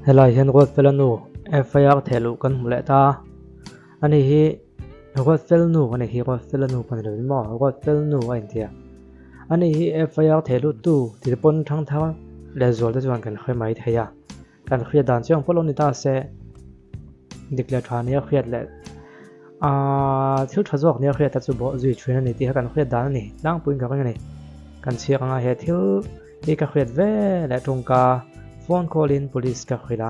helai hian ruat fel anu FIR thelu kan hmu leh ta ani hi ruat fel nu ani hi ruat fel anu pan lo mo ruat fel nu a in tia ani hi FIR thelu tu ti pon thang thang le zol te chuan kan khoi mai theya kan khriat dan chang polo ni ta se declare thani a khriat le thil thazok ni a khriat ta chu bo zui thrin ani ti ha kan khriat dan ani lang puin ka ni kan chiak anga he thil e ka khriat ve le tongka phone call in police ka khila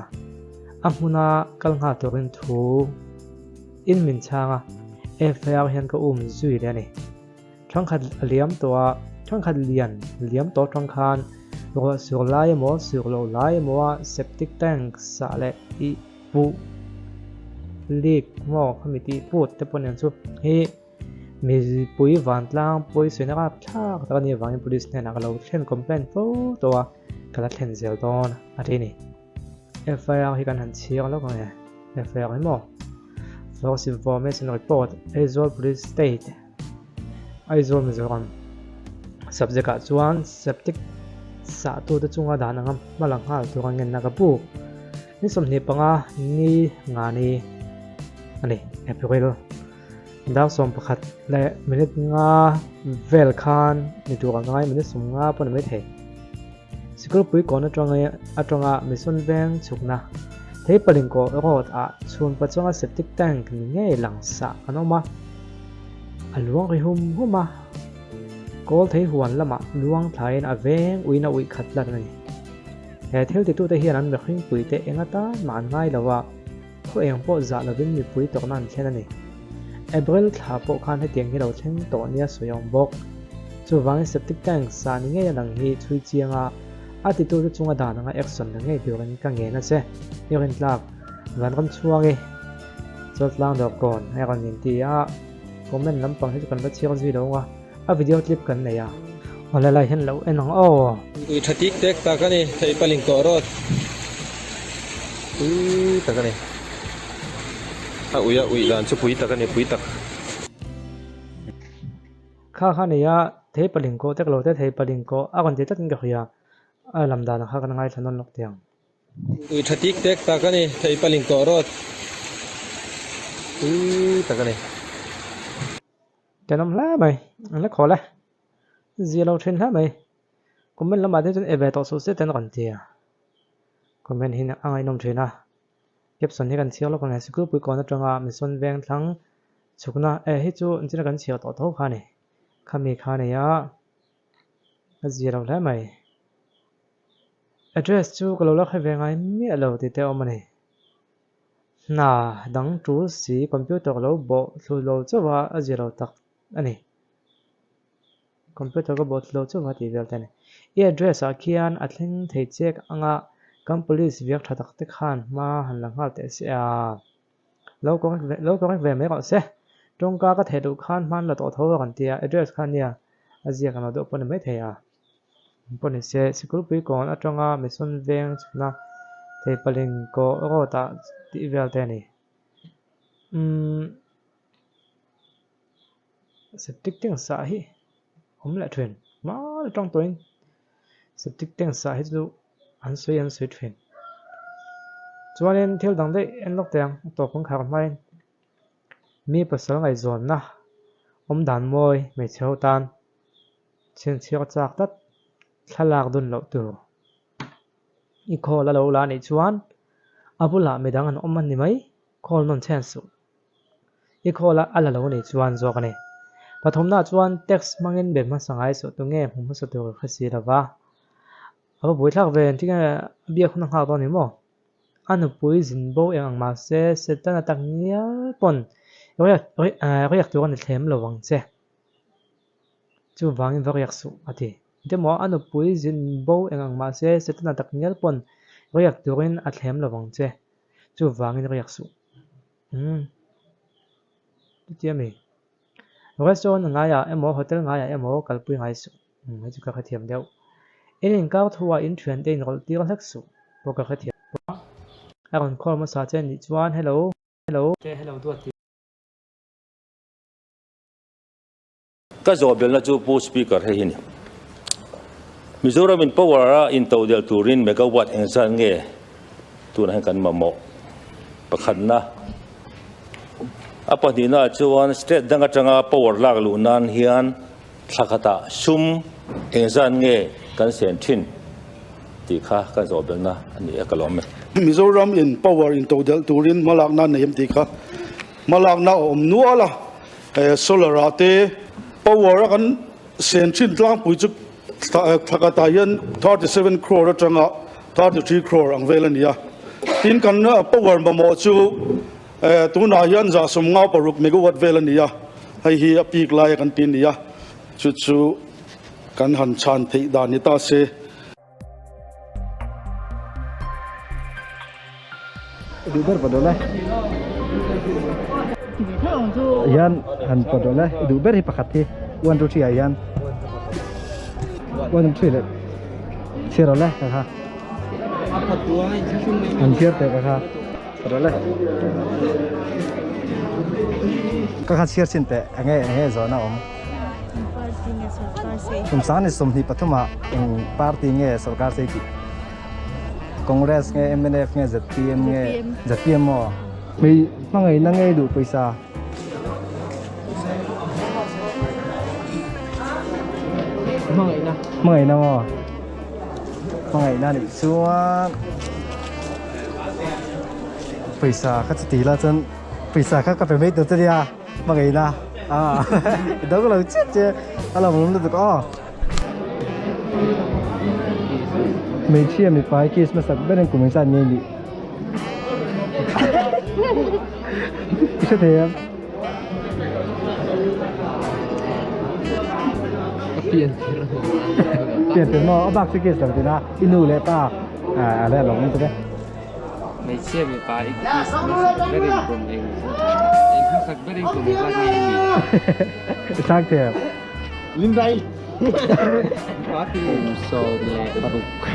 amuna kalnga torin thu in min changa FIR hian ka zui le ni thang khat liam to thang khat liam to thang khan ro sur lai mo sur lo lai mo septic tank sa le I pu leak mo committee put te ponen chu hi mi pui van tlang pui sena ka thak ta ni wang police ne na ka lo thlen complaint to to kala thlen zel don ati ni FIR hi kan han chiang lo nge FIR mo false information report Aizawl police state Aizawl Mizoram subject a chuan septic sa tu te chunga dan angam malang hal tu ngen na ka pu ni som ni panga ni nga ni ani April daw som pakhat le minute nga vel khan ni tu ngai minute som nga pon me the sikul pui ko na atanga mission bank chukna thei paling ko rot a chun pa chunga septic tank ni nge lang sa anoma aluang ri huma kol thei huan lama luang thlain aveng uina ui khatla ni he thil ti tu te hian an me khing pui te engata man ngai lawa kho eng po za lovin mi pui tok nan thlen ani April thla po khan he tiang hi lo thlen to nia soyong bok chu wang septic tank sa ni nge lang hi thui chianga ati tu chunga dan nga action na nge duran ka nge na se yorin tlak van ram chuangi chot lang dok kon he kan nin ti a comment lampang hi kan ba chiang ji lo nga a video clip kan nei a wala lai hen lo enang o ui thatik tek ta ka ni thei paling ko rot ta ka ni a ui lan chu pui ta ka ni pui tak kha nei a thei paling ko tek lo te thei paling ko a kon ti takin ka khia a lam dan kha kan ngai thanon lok tiang ui thatik tek ta ka ni thei paling ko rot ta ka ni tenom la mai an la khole zero thin ha mai comment lama de chen eve to so se ten kan tia comment hin angai nom thina caption hi kan chiao lo kan sikul pui ko na tanga mission veng thlang chukna hi chu inchina kan chiao to tho kha ni khami kha ne ya zero la mai address chu ko lo la kha ve ngai mi alo ti te o mani na dang tu si computer lo bo thlu lo chawa a zero tak ani computer ko bot lo chawa ti vel tane e address a khian a thleng thei chek anga kam police viak thatak te khan ma han lang hal te se a lo ko ve me ko se tongka ka thedu khan man la to tho kan tia address khan nia azia kan do pon me theya pon se sikul pui kon atonga mission veng chuna thei paling ko ro ta ti vel te ni septic tank sa hi hom la thwen ma tong toin septic tank sa hi chu an soi thwen chuanin thil dang dei en lok teng to khong khar mai mi pasal ngai zon na dan moi me cheu tan chen chiak chak tat thalak dun lo tu I kho la lo la ni chuan abula medang an oman ni mai khol non chen su I kho la ala lo ni chuan zo kane pathomna chuan text mangin be ma sangai so tu nge hum so tu khasi lawa aba boi thak ven tinga bia khuna ha to ni mo anu pui zin bo ang ma se setana tak nia pon yak tu kan thlem lo wang che chu wangin variak su ati demo anu pui zin bo ang ma se setana tak nial pon yak turin a thlem lo wang che chu wangin riak su tiami restaurant nga ya emo hotel nga ya emo kalpui ngai su chu ka khathiam deu in ka thuwa in thuen te in rol ti rak su po ka khathiam aron khol ma sa chen ni chuan hello tu ati ka zobel na chu pu speaker he hin Mizoram in power in todel turin megawatt engsan nge ตัวนั้นกันมาหมกประคันนะปนี้น่าจวนสเตทดังกจังอาปวดลากลูนันเฮียนสักตาซุ่มเองจันเงกันเสียนทินตีข้ากันจบแล้วนะอันนี้ก็ล้อมไหม Mizoram in power in total turin malak na nayam tika malak na omnu ala solarate power kan senchin tlang puichuk thakatayan 37 crore atanga 33 crore ang velania tin kan power mamo chu tuna yan za somnga paruk megawatt velania hai hi apik lai kan tin nia chu chu kan han chan thei danita se Dubar padoleh. Ayan, han padoleh. Dubar hipakati. 1 2 3 ayan. 1 2 3 le. Siroleh kakak. Hancur teh kakak. Padoleh. Kakak sir sinte. Angai zona om. Kumsaan is somni patuma ing party nge sarkar se ki. Congress nge MNF nge ZPM nge ZPM mo may mangai na ngay du paisa mangai na mo mangai na ni suwa paisa ka ti la chen paisa ka ka pe me tu dia mangai na do ko lo che ala mo lu ko mấy chia mấy phải kia mà sắp bên của mình sẵn nghe đi sao thế em tiền tiền nó bác sẽ kia sẵn tiền à inu lệ pa lệ lòng như thế mấy chia mấy phải kia mà sắp bên của mình sắp bên của mình sẵn nghe đi sang thế linh đây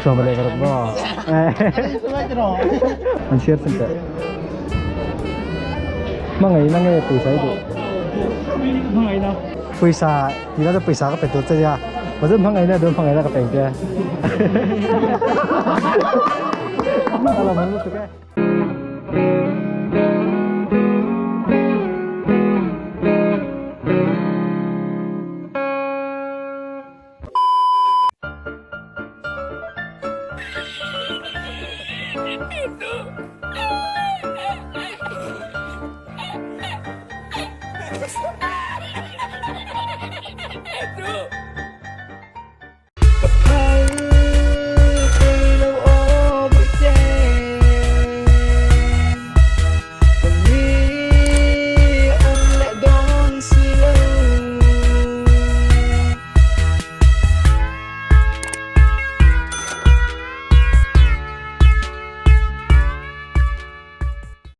so boleh kerap no ansiar sente mangai nangai paisa itu mangai na paisa tidak ada paisa ka petot saja macam mangai na don mangai na ka pengke kalau mau tu ke